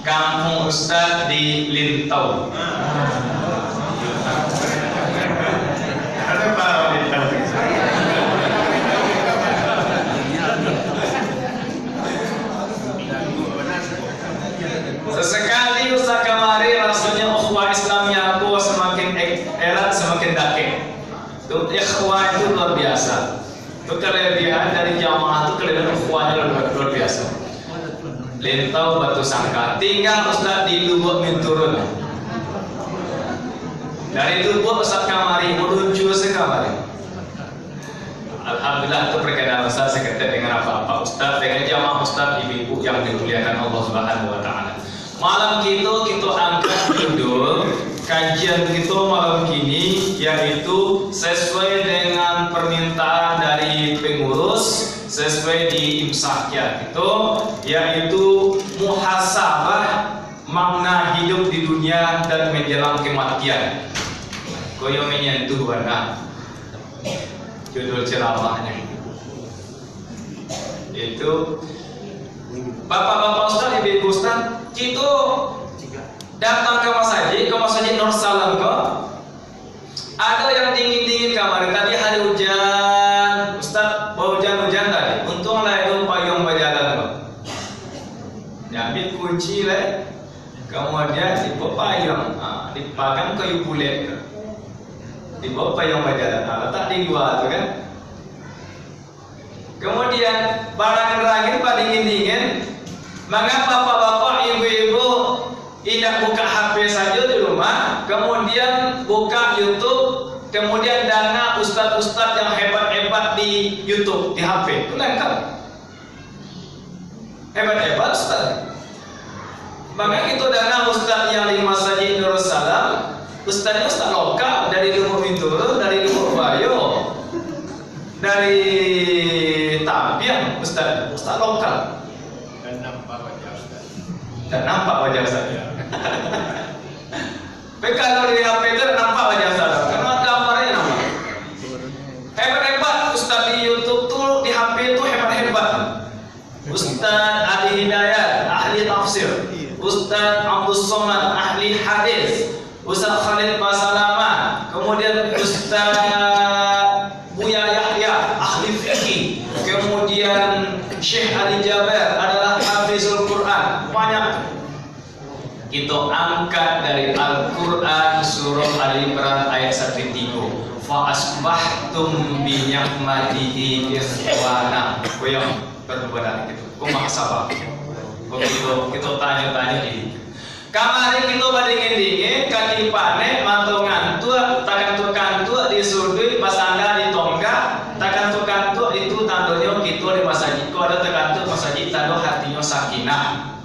Kampung Ustadz di Lintau. Ada Pak Lintau. Sesekali Ustadz kamari rasanya ukhuwah Islamnya aku semakin erat, semakin dakik. Tuh ikhwah itu luar biasa. Itu kelebihan dari jamaah itu, kelebihan ukhuwahnya luar biasa. Lintau Batu Sangka, tinggal Ustadz di Lubuk Minturun. Dari Lubuk Ustadz kamari menuju sekamari. Alhamdulillah itu perkenalan Ustadz seketek dengan apa-apa Ustadz, dengan jamaah Ustadz, ibu-ibu yang dimuliakan Allah Subhanahu wa Ta'ala. Malam kita angkat judul kajian kita malam kini, yaitu sesuai dengan permintaan dari pengurus, sesuai di imsaknya itu, yaitu muhasabah makna hidup di dunia dan menjelang kematian. Koyo menyentuh warna judul ceramahnya itu. Bapak-bapak Ustaz, ibu-ibu Ustaz, kita datang ke masjid Nur Salam kok. Ada yang dingin-dingin kemarin, tadi hari hujan, Ustaz bawa hujan-hujan tadi. Untunglah itu payung berjalan kok. Ambil kunci lah, kemudian dibawa payung, dipagang kayu bulet, dibawa payung berjalan. Letak di luar tu kan. Kemudian barang rangin pada dingin-dingin, maka bapak-bapak, ibu-ibu tidak buka HP saja di rumah, kemudian buka YouTube, kemudian dana ustadz-ustadz yang hebat-hebat di YouTube, di HP, itu lengkap. Hebat-hebat ustadz. Maka itu dana ustadz yang di Masjid Nur Salam, ustadznya ustadz lokal dari Lubuk Minturun, dari Lubuk Bayo, dari Tapian, ustadz lokal. Dan nampak wajah saya. Tapi kalau di HP itu nampak wajah saya, karena gambarnya nampak. Hebat-hebat Ustadz di YouTube tuh, di HP itu hebat-hebat. Ustadz Ali Hidayat, ahli tafsir. Ustadz Abdul Somad, ahli hadis. Ustadz Khalid Basalama, kemudian Ustadz Buya Yahya, ahli fikih. Kemudian Syekh Ali Jaber adalah hafizul Quran. Banyak. Kita angkat dari Al-Quran surah Al-Imran ayat 1-3. Fa asbahtum bi ni'matihi ikhwana. Koyong berbuat gitu. Kok maksaba. Kok kita tanya-tanya ini. Kamari kita badingin-dingin, kaki panek, mantungan tua, takkan kantuk di surga, pasanda di tonggak, takkan kantuk itu tandanya kita di masjid. Kau ada terkantuk masjid tanda hatinya sakinah.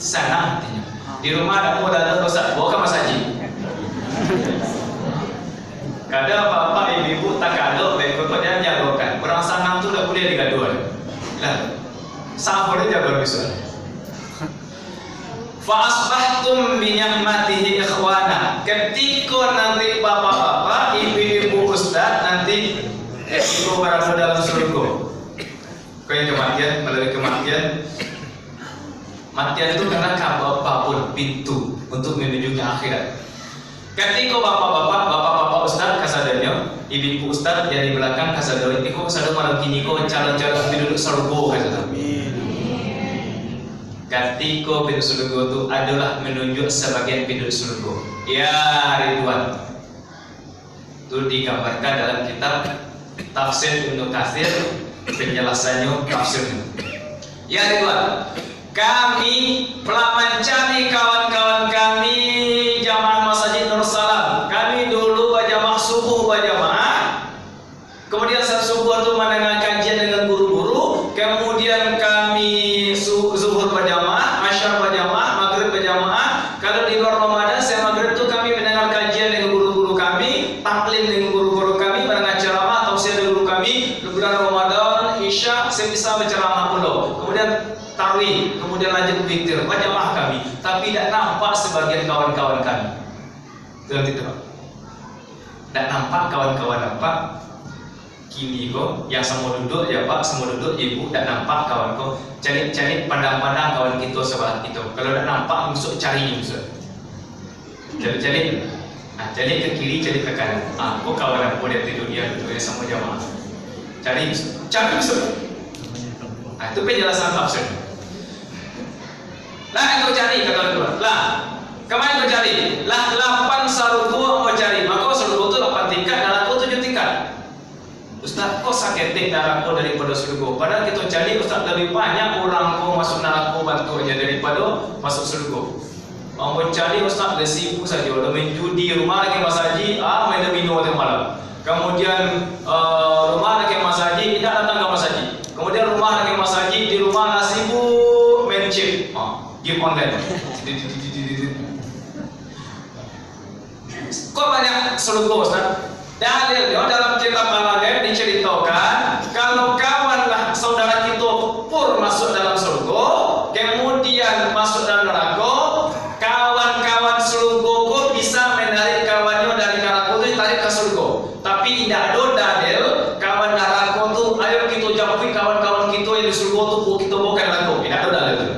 Sana hatinya. Di rumah ada modal dosa, bawa ke masjid. Kadang bapak ibu tak kado, baik dia jagokan. Orang sanam tu dah boleh digaduan. Lah, sahur dia jago bisa. Fa asbahtum bi ni'matihi ikhwana. Ketika nanti bapak-bapak, ibu-ibu ustaz nanti itu berada dalam surga. Kau yang kematian, melalui kematian. Matian itu karena apapun pintu untuk menuju ke akhirat. Ketika bapak-bapak ustaz kasadanya, ibu-ibu ustaz yang di belakang kasadanya, ini kok kasadanya malam kini kok calon-calon penduduk surga kasadanya. Ketika penduduk surga itu adalah menunjuk sebagian penduduk surga. Ya Ridwan. Itu digambarkan dalam kitab Tafsir Ibnu Katsir, penjelasannya tafsirnya. Ya Ridwan. Kami telah mencari kawan-kawan kami jamaah Masjid Nur Salam. Kami dulu berjamaah subuh berjamaah. Kemudian saat subuh itu mendengar kajian dengan guru-guru. Kemudian kami zuhur berjamaah, asyar berjamaah, maghrib berjamaah. Kalau di luar Ramadan, saya maghrib itu kami mendengar kajian dengan guru-guru kami, taklim dengan guru-guru kami, mendengar ceramah, tausiah dengan guru kami. Bulan Ramadan, Isya, saya bisa berceramah pula. Kemudian tarawih, kemudian lanjut witir, berjamaah kami, tapi tidak nampak sebagian kawan-kawan kami. Itu Pak. Tidak nampak kawan-kawan nampak. kiri ko, yang semua duduk ya Pak, semua duduk ibu tak nampak kawan ko, cari pandang-pandang kawan kita sebelah itu. Kalau tak nampak musuh cari musuh. Cari ke kiri, cari ke kanan. Kok kawan aku dia tidur dia itu sama jamaah. Cari musuh. Itu penjelasan tafsir. Lah engkau cari kata Tuhan. Lah kemana engkau cari? Lah 8 surga engkau cari. Maka surga itu 8 tingkat, neraka 7 tingkat. Ustaz, kok saketik neraka daripada surga? Padahal kita cari Ustaz lebih banyak orang kau masuk neraka bantu aja daripada masuk surga. Orang cari Ustaz dah sibuk saja, dah main judi, rumah lagi masaji, main minum tiap malam. Kemudian rumah lagi masaji, tidak datang ke masaji. Kemudian rumah lagi masaji, di rumah sibuk main chip, game online. Kok banyak surga Ustaz? Dalilnya dalam kitab Al-Ghaib diceritakan kalau kawanlah saudara kita pur masuk dalam surga, kemudian masuk dalam neraka, kawan-kawan surga kok bisa menarik kawannya dari neraka itu ditarik ke surga. Tapi tidak ada dalil kawan neraka itu ayo kita jauhi kawan-kawan kita yang di surga itu kita bawa ke neraka. Tidak ada dalil itu.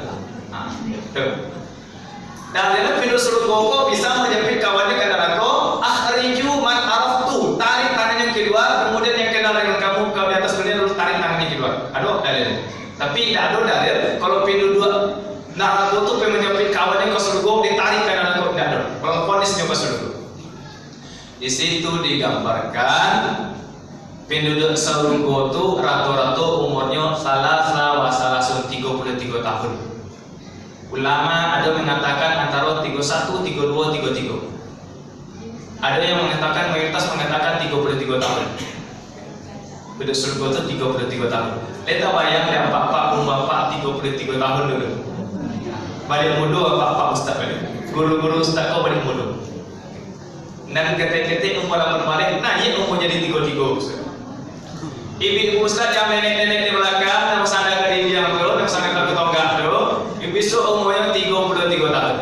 Dalilnya pintu surga kok bisa menjepit kawannya ke neraka. Akhriju man araftu, tarik tangannya keluar, kemudian yang kenal dengan kamu kau di atas dunia lalu tarik tangannya keluar. Ada dalil. Tapi tidak ada dalil kalau pintu dua neraka itu menjepit kawannya ke surga ditarik ke neraka, tidak ada. Kalau fonisnya ke surga. Di situ digambarkan penduduk surga itu rata-rata umurnya salah 33 tahun. Ulama ada mengatakan antara 31, 32, 33. Ada yang mengatakan, mayoritas mengatakan 33 tahun. Penduduk surga itu 33 tahun. Lihat bayang yang bapak 33 tahun dulu. Balik muda bapak ustaz balik. Guru-guru ustaz kau balik muda. Dan ketik-ketik umur balik, nanya umur jadi 33 ustaz. Ibu ustaz yang nenek-nenek di belakang, yang sana ke Indiang tu, yang sana ke Tonggak tu, besok umurnya 33 tahun.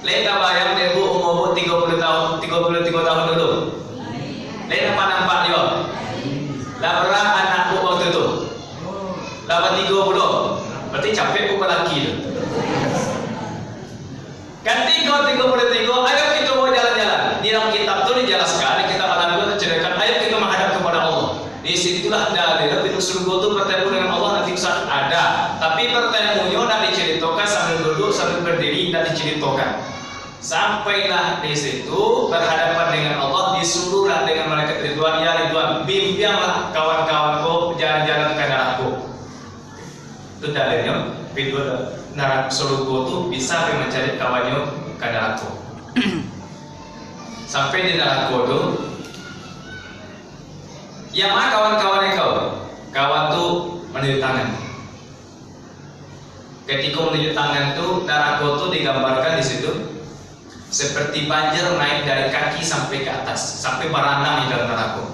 Lihat bayang dia umur 33 tahun dulu. Lihat apa nampak dia? Lah berapa anak waktu itu? 30. Berarti capek pun lelaki tu. Ganti kau 33, ayo kita mau jalan-jalan. Di dalam kitab tu dijelaskan, di kitab Al-Qur'an diceritakan, ayo kita menghadap kepada Allah. Di situlah dalil pintu surga itu bertemu dengan Allah nanti saat ada. Tapi pertemuannya tidak diceritakan sambil duduk, sambil berdiri, tidak diceritakan. Sampailah di situ berhadapan dengan Allah, disuruhlah dengan malaikat Ridwan, ya Ridwan, bimbinglah kawan-kawanku jalan-jalan ke neraka. Itu dalilnya pintu neraka surga itu bisa mencari kawannya ke neraka. Sampai di neraka itu, yang mana kawan-kawannya kau? Kawan tu menunjuk tangan. Ketika menunjuk tangan tu, neraka tu digambarkan di situ seperti banjir naik dari kaki sampai ke atas, sampai berenang di dalam neraka.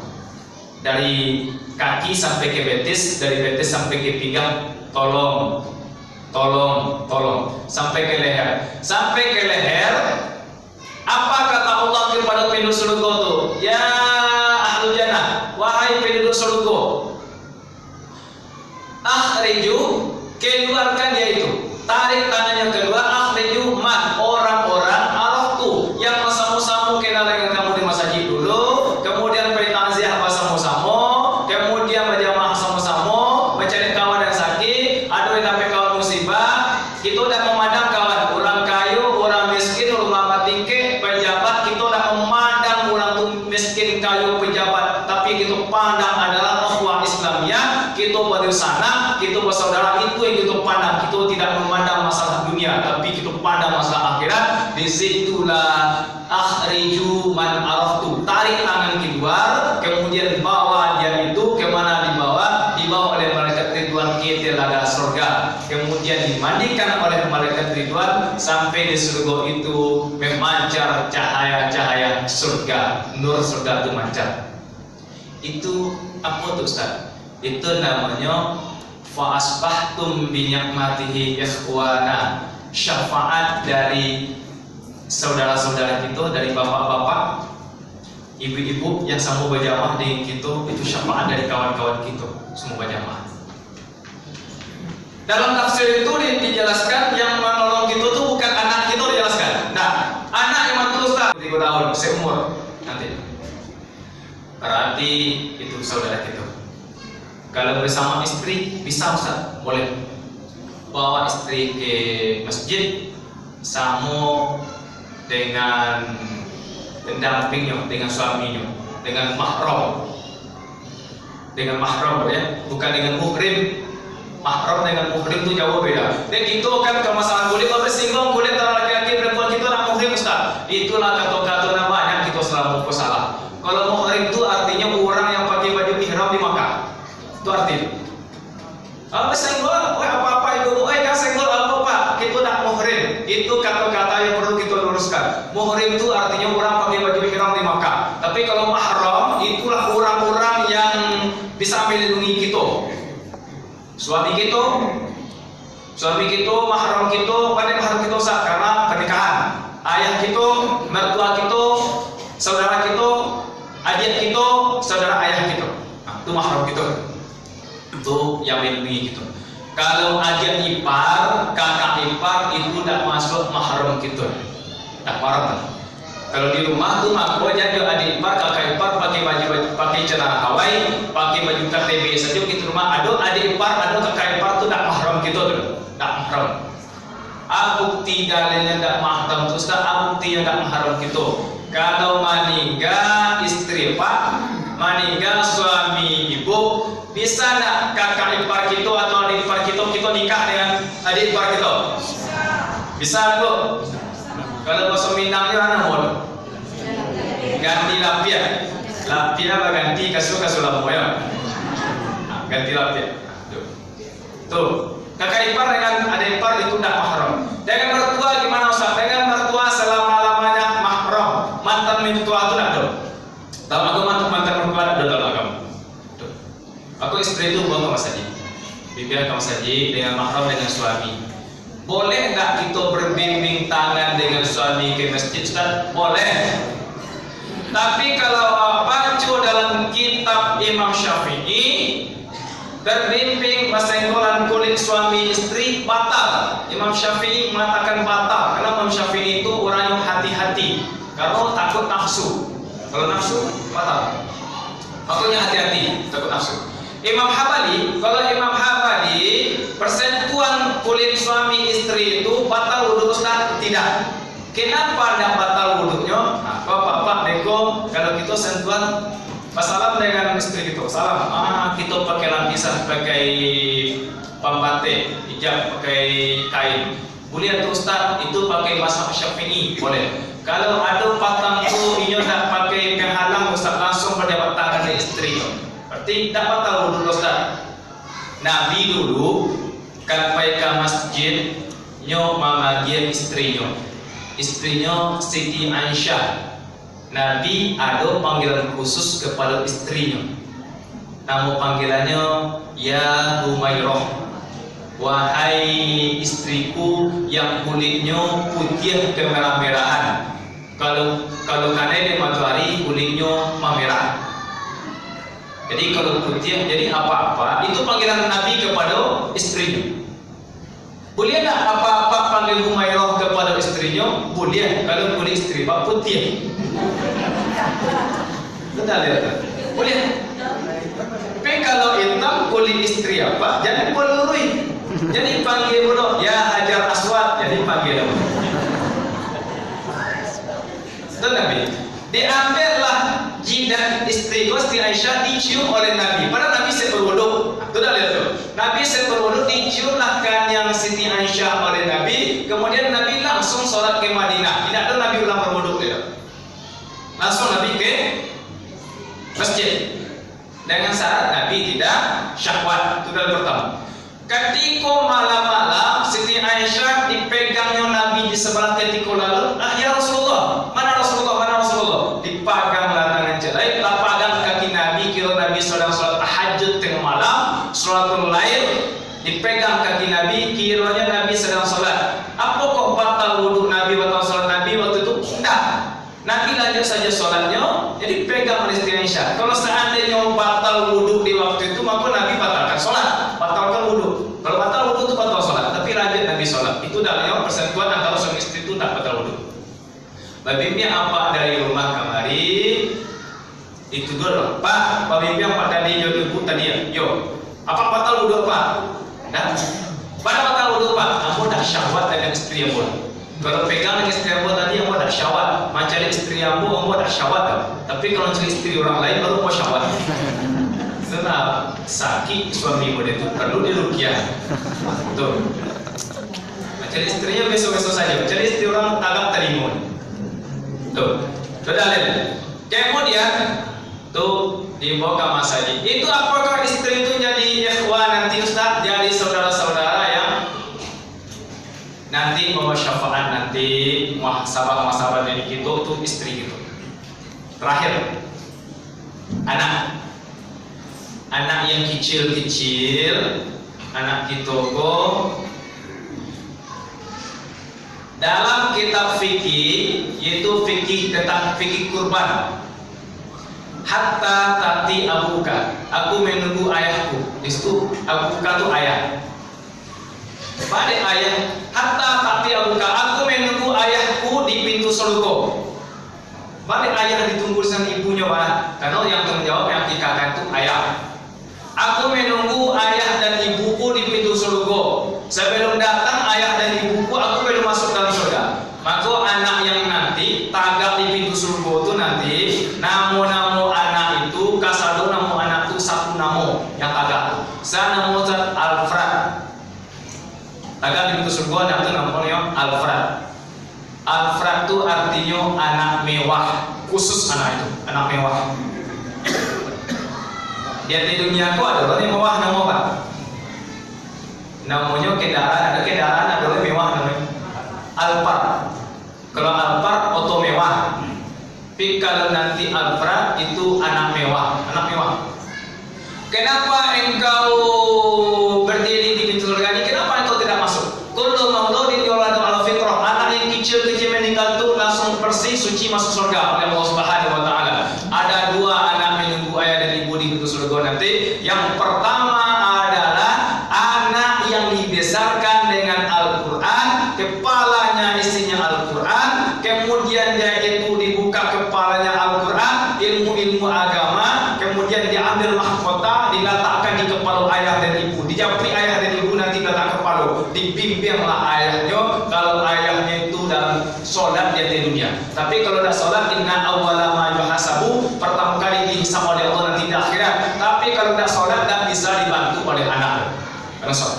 Dari kaki sampai ke betis, dari betis sampai ke pinggang, tolong, sampai ke leher. Sampai ke leher, apa kata Allah kepada penduduk surga itu? Ya ahlu jannah, wahai penduduk surga, akhriju, keluarkan dia itu. Tarik tangannya keluar, akhriju man, orang-orang yang bersama-sama kenal dengan kamu di masjid dulu, kemudian bertakziah bersama-sama, kemudian berjamaah sama-sama, mencari kawan yang sakit, ada yang dapat kawan musibah. Kita dah memandang kawan orang kaya, orang miskin, ulama tinggi, pejabat. Kita dah memandang orang tu miskin, kaya, pejabat, tapi kita pandang adalah ukhuwah Islamiyah. Kita bersama, kita bersaudara, itu yang kita pandang. Kita tidak memandang masalah dunia, tapi kita pandang masalah akhirat. Disitulah akhriju man araftu, tarik tangan keluar, kemudian bawa dia itu kemana dibawa? Dibawa oleh malaikat Ridwan ke telaga surga, kemudian dimandikan oleh malaikat Ridwan sampai di surga itu memancar cahaya-cahaya surga, nur surga itu mancar. Itu apa tuh Ustaz? Itu namanya fa asbahtum bi ni'matihi ikhwana, syafaat dari saudara-saudara kita, dari bapak-bapak ibu-ibu yang sama berjamaah dengan kita itu syafaat dari kawan-kawan kita semua berjamaah. Dalam tafsir itu dijelaskan yang menolong kita itu bukan anak kita, dijelaskan. Nah, anak yang terus 3 tahun seumur nanti. Berarti itu saudara kita. Kalau bersama istri bisa Ustaz, boleh bawa istri ke masjid sama dengan pendampingnya, dengan suaminya, dengan mahram ya, bukan dengan muhrim. Mahram dengan muhrim itu jauh beda. Dan itu kan kalau masalah kulit bersinggung kulit antara laki-laki perempuan kita nak muhrim Ustaz. Itulah kata-kata namanya kita selalu salah. Kalau muhrim itu artinya orang yang pakai baju ihram di Makkah. Itu artinya. Apa senggol? Apa-apa itu? Jangan senggol apa Pak? Kita nak muhrim. Itu kata-kata yang perlu kita luruskan. Muhrim itu artinya orang pakai baju ihram di Makkah. Tapi kalau mahram itulah orang-orang yang bisa melindungi kita. Suami kita, mahram kita, pada mahram kita Ustaz karena pernikahan. Ayah kita, mertua kita, saudara kita, adik kita, saudara ayah kita. Nah, itu mahram kita. Itu yang melindungi kita. Kalau adik ipar, kakak ipar itu tidak masuk mahram kita. Tak mahram. Kalau di rumah tuh aku aja adik ipar, kakak ipar pakai baju pakai celana Hawaii, pakai baju KTB saja kita rumah. Ada adik ipar, ada kakak ipar tuh tak mahram kita tuh, tak mahram. Bukti dalilnya tak mahram tuh, bukti yang tak mahram kita. Kalau meninggal istri Pak, meninggal suami ibu, bisa nak kakak ipar kita atau adik ipar kita nikah dengan adik ipar kita? Bisa Bu? Kalau bahasa Minangnya mana mau? Ganti lapia apa ganti kasur lamu ya? Ganti lapia. Tuh, kakak ipar dengan adik ipar itu tidak mahram. Dengan mertua gimana Ustaz? Dengan mertua selama-lamanya mahram. Mantan mertua itu tidak ada. Dalam agama mantan mertua tidak ada dalam agama. Aku istri itu bawa ke masjid. Bimbing ke masjid dengan mahram dengan suami. Boleh nggak kita berbimbing tangan dengan suami ke masjid Ustaz? Boleh. Tapi kalau baca dalam kitab Imam Syafi'i, berbimbing bersenggolan kulit suami istri batal. Imam Syafi'i mengatakan batal karena Imam Syafi'i itu orang yang hati-hati karena takut nafsu. Kalau nafsu batal. Makanya hati-hati takut nafsu. Imam Hambali, kalau Imam Hambali persentuhan kulit suami istri itu batal wudhu Ustaz? Tidak. Kenapa tidak batal wudhunya? Nah, Bapak Deko, kalau kita sentuhan salam dengan istri kita, salam. Kita pakai lapisan, pakai pambate, hijab, pakai kain. Boleh tuh Ustaz, itu pakai mazhab Syafi'i, boleh. Kalau ada patang tu, ini tidak pakai penghalang Ustaz, langsung berjabat tangan dengan istri. Berarti tak batal wudhu Ustaz. Nabi dulu kan pergi ke masjid nyo mamagian istrinya Siti Aisyah. Nabi ada panggilan khusus kepada istrinya. Nama panggilannya ya Humairah, wahai istriku yang kulitnya putih kemerah-merahan. Kalau karena di matahari kulitnya memerah. Jadi kalau putih, jadi apa-apa itu panggilan Nabi kepada istrinya. Boleh tak apa-apa panggil Humairah kepada istrinya? Boleh kalau kulit istri Pak putih. Betul ya? Boleh. Tapi kalau hitam kulit istri apa? Jangan pelurui. Jadi panggil dulu ya Hajar Aswad. Jadi panggil dulu. Betul Nabi. Diambillah jidat istri Siti Aisyah dicium oleh Nabi. Padahal Nabi berwudu. Itu dah lihat tuh. Nabi berwudu diciumlah kan yang Siti Aisyah oleh Nabi. Kemudian Nabi langsung sholat ke Madinah. Tidak ada Nabi ulang berwudu tidak. Langsung Nabi ke masjid. Dengan syarat Nabi tidak syahwat. Itu yang pertama. Ketika malam-malam Siti Aisyah dipegangnya Nabi di sebelah ketika lalu. Ya Rasulullah, mana Rasulullah? Dipaganglah tangan jelai, pagang kaki Nabi. Kira Nabi sedang sholat tahajud tengah malam, sholatul lail, dipegang kaki Nabi. Kiranya Nabi sedang sholat. Apa kok batal wudhu Nabi, batal sholat Nabi waktu itu? Tidak. Nabi lanjut saja sholatnya. Jadi batal wudhu di waktu itu, maka Nabi batalkan sholat, batalkan wudhu. Kalau batal wudhu itu batal sholat, tapi rajin Nabi sholat. Itu dalilnya persentuhan antara suami istri itu tak batal wudhu. Babimnya apa dari rumah kamari? Itu dulu, Pak. Babimnya apa tadi jodoh tadi ya? Yo, apa batal wudhu Pak? Dah, pada batal wudhu Pak. Kamu dah syahwat dengan istri yang boleh. Kalau pegang dengan istri ambo tadi, ambo dah syahwat. Mencari istri ambo dah syahwat. Tapi kalau cari istri orang lain baru mau syahwat. Karena sakit suami muda itu perlu diruqyah. Tuh. Mencari istrinya besok-besok saja. Mencari istri orang agak terima. Tuh. Sudah lihat. Kemudian tuh dibawa ke masjid. Itu apakah istri itu jadi ikhwan nanti Ustaz, jadi saudara-saudara yang nanti mau syafaat, nanti muhasabah dari kita itu istri gitu. Terakhir, anak yang kecil-kecil, anak kita kok dalam kitab fikih, yaitu fikih tentang fikih kurban. Hatta tati abuka, aku menunggu ayahku. Itu abuka itu ayah. Pada ayah, hatta tati abuka, aku menunggu ayahku di pintu surga. Pada ayah ditunggu sama ibunya, Pak. Karena yang menjawab yang dikatakan itu ayah. Aku menunggu ayah dan ibuku di pintu surga. Sebelum datang ayah dan ibuku, aku belum masuk dalam surga. Maka anak yang nanti tagak di pintu surga itu nanti namo anak itu kasado namo anak itu satu namo yang tagak. Saya namo Alfred. Tagak di pintu surga anak itu namanya Alfred. Alfred itu artinya anak mewah, khusus anak itu, anak mewah. Dia di dunia itu ada orang yang mewah nama apa? Namanya kendaraan, ada kendaraan ada orang mewah namanya Alphard. Kalau Alphard auto mewah. Tapi kalau nanti Alphard itu anak mewah, anak mewah. Kenapa engkau berdiri di pintu surga ini? Kenapa engkau tidak masuk? Kullu mauludin yuladu ala fitrah. Anak yang kecil-kecil meninggal itu langsung bersih suci masuk surga oleh Allah Subhanahu wa taala. Ada dua anak menunggu ayah dan ibu di pintu surga nanti. Yang pertama adalah anak yang dibesarkan dengan Al-Qur'an, kepalanya isinya Al-Qur'an, kemudian dia itu dibuka kepalanya Al-Qur'an, ilmu-ilmu agama, kemudian diambil mahkota, diletakkan di kepala ayah dan ibu, dijapri ayah dan ibu nanti letak kepala, dibimbinglah ayahnya. Kalau ayahnya itu dalam sholat dia di dunia, tapi kalau tidak sholat, inna awwala ma yuhasabu, pertama kali dihisab oleh Allah nanti di akhirat. Tapi kalau tidak sholat, tidak bisa dibantu oleh anak karena sholat.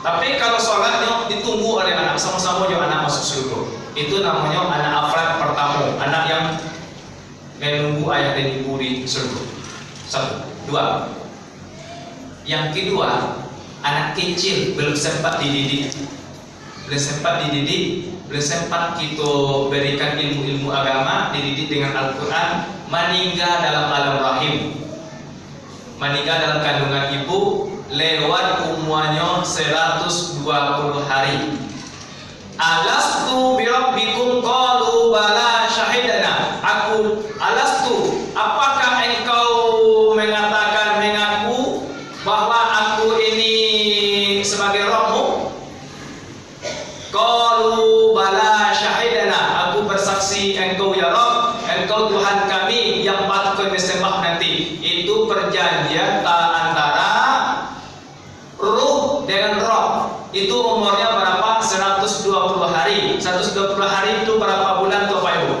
Tapi kalau sholatnya ditunggu oleh anak, sama-sama juga anak masuk surga. Itu namanya anak afrad pertama, anak yang menunggu ayah dan ibu di surga. Satu, dua. Yang kedua, anak kecil belum sempat dididik, belum sempat kita berikan ilmu-ilmu agama, dididik dengan Al-Quran, meninggal dalam alam rahim, meninggal dalam kandungan ibu, lewat umuannya 120 hari. Alastu birabbikum qalu bala syahidana. Alastu, apakah engkau mengatakan mengaku bahwa aku ini sebagai Rabbmu? Qalu bala syahidana, aku bersaksi engkau ya Rabb, engkau Tuhan kami yang patut kami sembah nanti. Itu perjanjian antara ruh dengan roh. Itu umurnya berapa? 120 hari. 120 hari itu berapa bulan tuh Pak Ibu?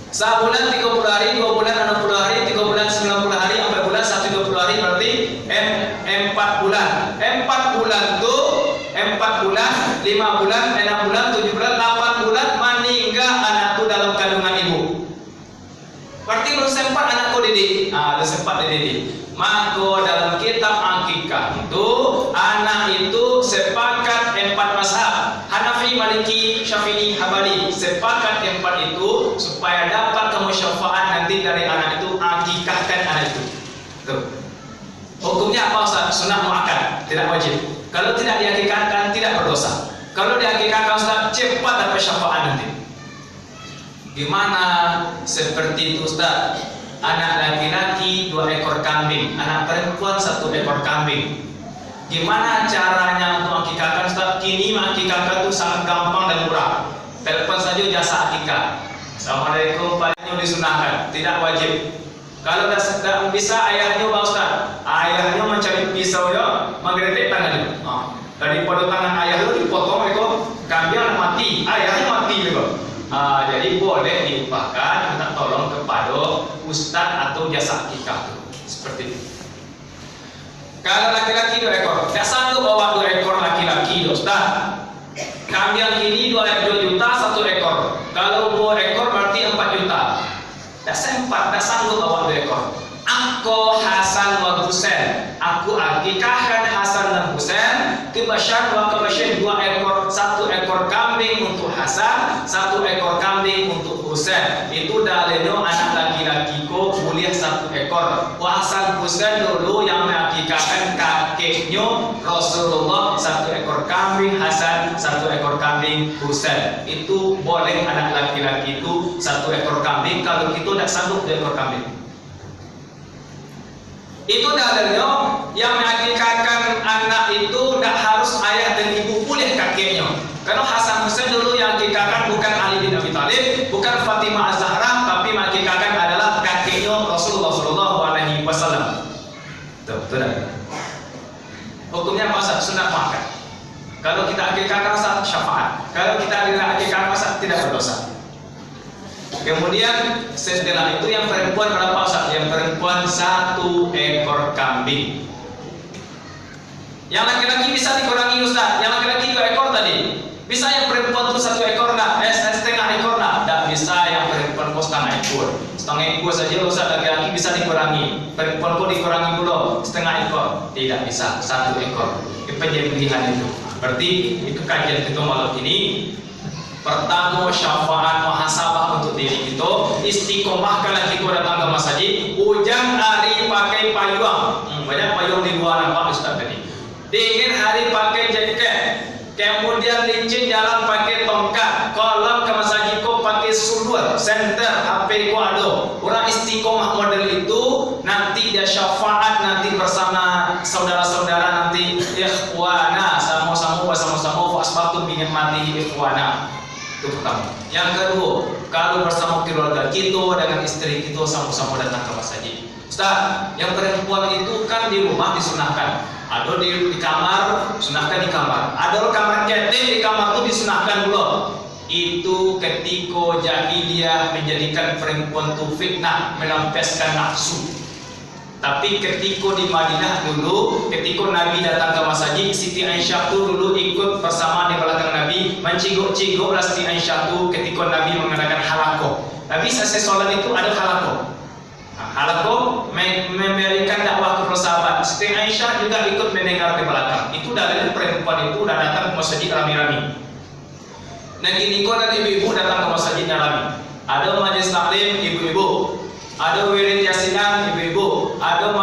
Sebulan 30 hari, 2 bulan 60 hari, 3 bulan 90 hari, 4 bulan 120 hari, berarti 4 bulan. 4 bulan tuh 4 bulan, 5 bulan, 6 bulan, 7 bulan, 8 bulan meninggal anakku dalam kandungan ibu. Berarti belum sempat anakku didik. Belum sempat dididik. Maka dalam kitab akikah itu anak itu sepakat 4 mazhab, Hanafi, Maliki, Syafi'i, Hambali, sepakat 4 itu supaya dapat kamu syafaat nanti dari anak itu, akikahkan anak itu. Tuh. Hukumnya apa Ustaz? Sunnah muakkad, tidak wajib. Kalau tidak diakikahkan tidak berdosa. Kalau diakikahkan Ustaz cepat dapat syafaat nanti. Gimana seperti itu Ustaz? anak laki-laki 2 ekor kambing, anak perempuan 1 ekor kambing. Gimana caranya untuk akikahkan Ustaz? Kini akikahkan itu sangat gampang dan murah. Telepon saja jasa akikah. Assalamualaikum, Pak, disunahkan, tidak wajib. Kalau tidak bisa ayahnya Pak Ustaz, ayahnya mencari pisau ya, menggeretek tangannya. Daripada tangan ayah itu dipotong itu kambing mati, ayahnya mati juga. Jadi boleh diupakan, minta tolong kepada ustaz atau jasa akikah seperti itu. Kalau laki-laki 2 ekor, tidak sanggup bawa 2 ekor laki-laki, ustaz. Kambing ini 2 juta 1 ekor. Kalau 2 ekor berarti 4 juta. Tidak sempat, tidak sanggup bawa 2 ekor. Aku Hasan wa Husain, aku akikahkan Hasan dan Husain, kebasyan wa kebasyan 2 ekor, 1 ekor kambing untuk Hasan, 1 ekor kambing untuk Husain. Itu dalilnya anak laki-lakiku boleh 1 ekor. Wa Hasan Husain dulu yang mengakikahkan kakeknya Rasulullah, 1 ekor kambing Hasan, 1 ekor kambing Husain. Itu boleh anak laki-laki itu 1 ekor kambing. Kalau kita tidak sanggup 2 ekor kambing. Itu dalilnya yang mengakikahkan anak itu tidak harus ayah dan ibu, boleh kakeknya. Karena Hasan Husain dulu yang akikahkan bukan Ali bin Abi Thalib, bukan Fatimah Az-Zahra, tapi mengakikahkan adalah kakeknya Rasulullah SAW. Betul. Hukumnya apa Ustaz? Sunat muakkad. Kalau kita akikahkan Ustaz, syafaat. Kalau kita tidak akikahkan Ustaz, tidak berdosa. Kemudian setelah itu yang perempuan berapa Ustaz? Yang perempuan 1 ekor kambing. Yang laki-laki bisa dikurangi Ustaz. Yang laki-laki 2 ekor tadi. Bisa yang perempuan itu 1 ekor enggak? Setengah ekor enggak? Tidak bisa yang perempuan kok setengah ekor. Setengah ekor saja Ustaz, laki-laki bisa dikurangi. Perempuan kok dikurangi dulu setengah ekor. Tidak bisa, 1 ekor. Pilihan itu. Berarti itu kajian kita malam ini. Pertama, syafaat muhasabah untuk diri kita. Istiqomahkanlah kita datang ke masjid. Hujan hari pakai payung. Banyak payung di luar nampak Ustaz tadi. Dingin hari pakai jaket. Kemudian licin jalan pakai tongkat. Kalau ke masjid kau pakai sulur, senter, HP kau ada. Orang istiqomah model itu nanti dia syafaat nanti bersama saudara-saudara nanti ikhwana, sama-sama bersama-sama fasbatu bi nikmati ikhwana. Itu pertama. Yang kedua, kalau bersama keluarga kita dengan istri kita sama-sama datang ke masjid. Ustaz, yang perempuan itu kan di rumah disunahkan. Ada di kamar, sunahkan di kamar. Ada kamar ketek di kamar itu disunahkan dulu. Itu ketika jahiliyah menjadikan perempuan itu fitnah, melampiaskan nafsu. Tapi ketika di Madinah dulu, ketika Nabi datang ke masjid, Siti Aisyah itu dulu ikut bersama di belakang Nabi, menciguk-ciguklah Siti Aisyah itu ketika Nabi mengadakan halakoh. Nabi selesai sholat itu ada halakoh. Halakoh memberikan dakwah kepada sahabat. Siti Aisyah juga ikut mendengar di belakang. Itu dalilnya perempuan itu sudah datang ke masjid rami-rami. Nanti Niko dan ibu-ibu datang ke masjidnya rami. Ada majelis taklim ibu-ibu. Ada wirid yasinan ibu-ibu, ada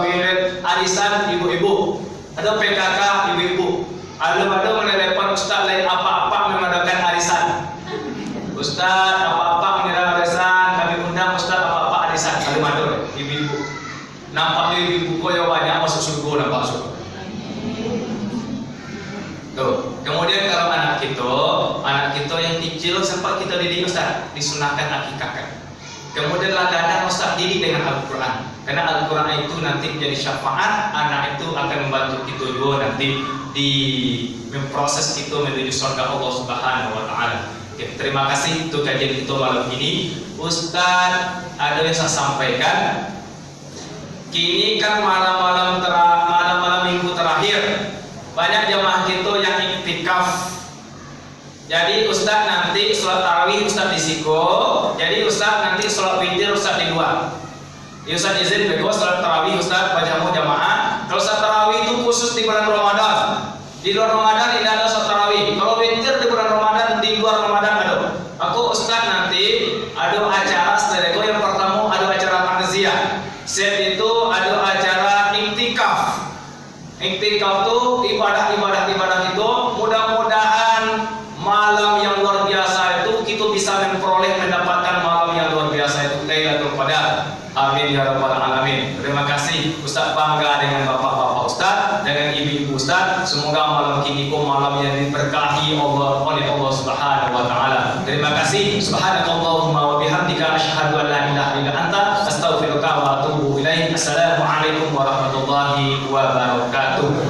wirid arisan ibu-ibu, ada PKK ibu-ibu, ada menelepon Ustaz lain apa-apa mengadakan arisan. Ustaz apa-apa mengadakan arisan, kami undang Ustaz apa-apa arisan. Ada madur ibu-ibu. Nampaknya ibu-ibu kau yang banyak masuk surga, nampak surga. Tuh. Kemudian kalau anak kita yang kecil sempat kita didik Ustaz, disunahkan akikahkan. Kemudian ladang Ustaz didik dengan Al-Quran. Karena Al-Quran itu nanti menjadi syafaat, anak itu akan membantu kita juga nanti di memproses kita menuju surga Allah Subhanahu wa Ta'ala. Oke, terima kasih untuk kajian kita malam ini. Ustaz, ada yang saya sampaikan. Kini kan malam-malam minggu terakhir banyak jamaah kita yang iktikaf. Jadi Ustaz nanti sholat tarawih Ustaz di Siko. Jadi Ustaz nanti sholat witir Ustaz di luar. Ya Ustaz izin berdua sholat tarawih Ustaz baca jamaah. Kalau sholat tarawih itu khusus di bulan Ramadan. Di luar Ramadan tidak ada sholat tarawih. Kalau witir di bulan Ramadan, di luar Ramadan ada. Aku Ustaz nanti ada acara setelah yang pertama ada acara takziah. Set itu ada acara iktikaf. Iktikaf itu ibadah itu mudah-mudahan malam yang luar biasa itu kita bisa mendapatkan malam yang luar biasa itu Lailatul Qadar. rabbal alamin. Terima kasih Ustaz bangga dengan bapak-bapak Ustaz, dengan ibu-ibu Ustaz. Semoga malam ini malam yang diberkahi oleh Allah Subhanahu wa taala. Terima kasih. Subhanakallahumma wa bihamdika asyhadu an la ilaha illa anta astaghfiruka wa atubu ilaik. Assalamualaikum warahmatullahi wabarakatuh.